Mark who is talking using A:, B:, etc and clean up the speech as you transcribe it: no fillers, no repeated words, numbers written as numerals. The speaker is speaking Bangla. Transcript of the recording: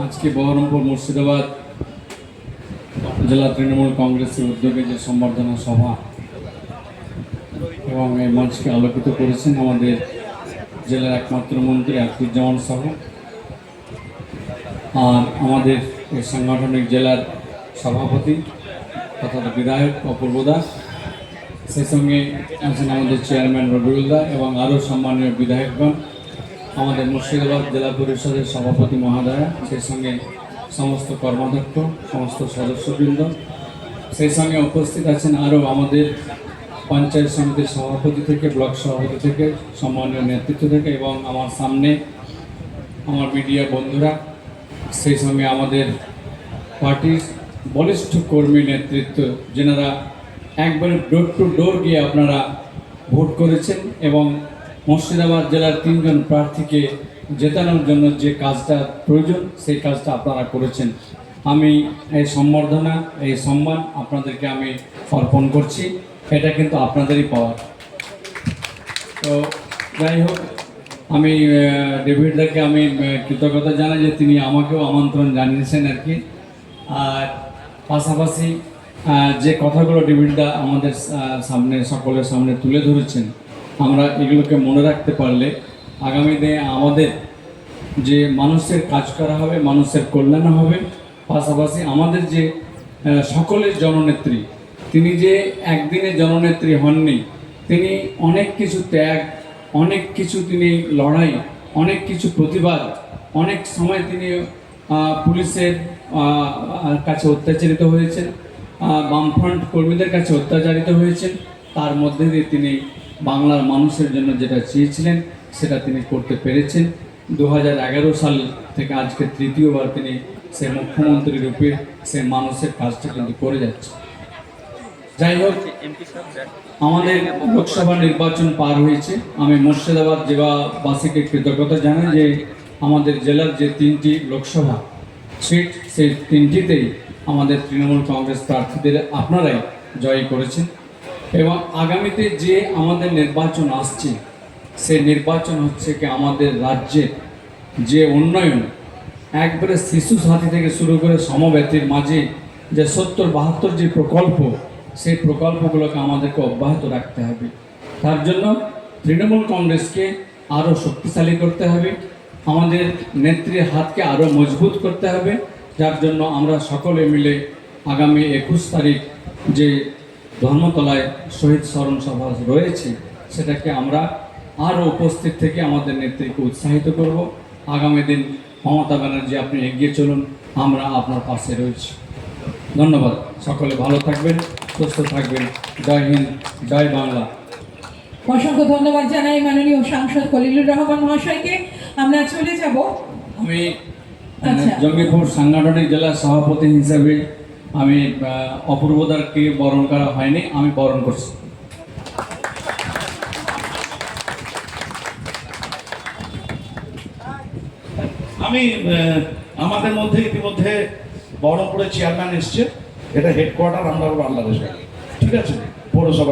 A: আজকে বহরমপুর মুর্শিদাবাদ জেলা তৃণমূল কংগ্রেসের উদ্যোগে যে সম্বর্ধনা সভা এবং এই মঞ্চকে আলোকিত করেছেন আমাদের জেলার একমাত্র মন্ত্রী আকিবুজ্জামান সাহেব আর আমাদের এই সাংগঠনিক জেলার সভাপতি তথা বিধায়ক অপূর্ব দাস, সেই সঙ্গে আছেন আমাদের চেয়ারম্যান রবিউল দা এবং আরও সম্মানীয় বিধায়কগণ, আমাদের মুর্শিদাবাদ জেলা পরিষদের সভাপতি মহোদয়া, সেই সঙ্গে সমস্ত কর্মাধ্যক্ষ, সমস্ত সদস্যবৃন্দ, সেই সঙ্গে উপস্থিত আছেন আরও আমাদের পঞ্চায়েত সমিতির সভাপতি থেকে ব্লক সভাপতি থেকে সম্মানীয় নেতৃত্ব থেকে এবং আমার সামনে আমার মিডিয়া বন্ধুরা, সেই সঙ্গে আমাদের পার্টির বলিষ্ঠ কর্মী নেতৃত্ব যেনারা একবারে ডোর টু ডোর গিয়ে আপনারা ভোট করেছেন এবং মুর্শিদাবাদ জেলার 3 জন প্রার্থীকে জেতানোর জন্য যে কাজটা প্রয়োজন সেই কাজটা আপনারা করেছেন। আমি এই সম্বর্ধনা, এই সম্মান আপনাদেরকে আমি অর্পণ করছি, এটা কিন্তু আপনাদেরই পাওয়ার। তো যাই হোক, আমি ডেভিড দাকে আমি কৃতজ্ঞতা জানাই যে তিনি আমাকেও আমন্ত্রণ জানিয়েছেন আর কি। আর পাশাপাশি যে কথাগুলো ডেভিড দা আমাদের সামনে সকলের সামনে তুলে ধরেছেন, আমরা এগুলোকে মনে রাখতে পারলে আগামী দিনে আমাদের যে মানুষের কাজ করা হবে, মানুষের কল্যাণ হবে। পাশাপাশি আমাদের যে সকলের জননেত্রী, তিনি যে একদিনে জননেত্রী হননি, তিনি অনেক কিছু ত্যাগ, অনেক কিছু তিনি লড়াই, অনেক কিছু প্রতিবাদ, অনেক সময় তিনি পুলিশের কাছে অত্যাচারিত হয়েছেন, বামফ্রন্ট কর্মীদের কাছে অত্যাচারিত হয়েছেন, তার মধ্যে দিয়ে তিনি বাংলার মানুষের জন্য যেটা চেয়েছিলেন সেটা তিনি করতে পেরেছেন। 2011 সাল থেকে আজকে তৃতীয়বার তিনি সে মুখ্যমন্ত্রী রূপে সে মানুষের কাজটা কিন্তু করে যাচ্ছে। যাই হোক, আমাদের লোকসভা নির্বাচন পার হয়েছে। আমি মুর্শিদাবাদ জেলাবাসীকে কৃতজ্ঞতা জানাই যে আমাদের জেলার যে 3টি লোকসভা সিট, সেই 3টিতেই আমাদের তৃণমূল কংগ্রেস প্রার্থীদের আপনারাই জয়ী করেছেন এবং আগামীতে যে আমাদের নির্বাচন আসছে সেই নির্বাচন হচ্ছে কি আমাদের রাজ্যের যে উন্নয়ন, একবারে শিশু সাথী থেকে শুরু করে সমব্যথীর মাঝে যে 70-72 যে প্রকল্প, সেই প্রকল্পগুলোকে আমাদেরকে অব্যাহত রাখতে হবে। তার জন্য তৃণমূল কংগ্রেসকে আরও শক্তিশালী করতে হবে, আমাদের নেত্রীর হাতকে আরও মজবুত করতে হবে। যার জন্য আমরা সকলে মিলে আগামী 21 তারিখ যে ধর্মতলায় শহীদ স্মরণ সভা রয়েছে সেটাকে আমরা আরও উপস্থিত থেকে আমাদের নেত্রীকে উৎসাহিত করব। আগামী দিন মমতা ব্যানার্জি, আপনি এগিয়ে চলুন, আমরা আপনার পাশে রয়েছি। ধন্যবাদ। সকলে ভালো থাকবেন, সুস্থ থাকবেন। জয় হিন্দ, জয় বাংলা।
B: অসংখ্য ধন্যবাদ জানাই মাননীয় সাংসদ খলিলুর রহমান মহাশয়কে। আমরা চলে যাব।
A: আমি জঙ্গিপুর সাংগঠনিক জেলার সভাপতি হিসাবে আমি অপূর্বদারকে বরণ করা হয়নি, আমি বরণ করছি।
C: আমি আমাদের মধ্যে ইতিমধ্যে বহরমপুরের চেয়ারম্যান এসছে, এটা হেডকোয়ার্টার আমরা বাংলাদেশে, ঠিক আছে, পৌরসভা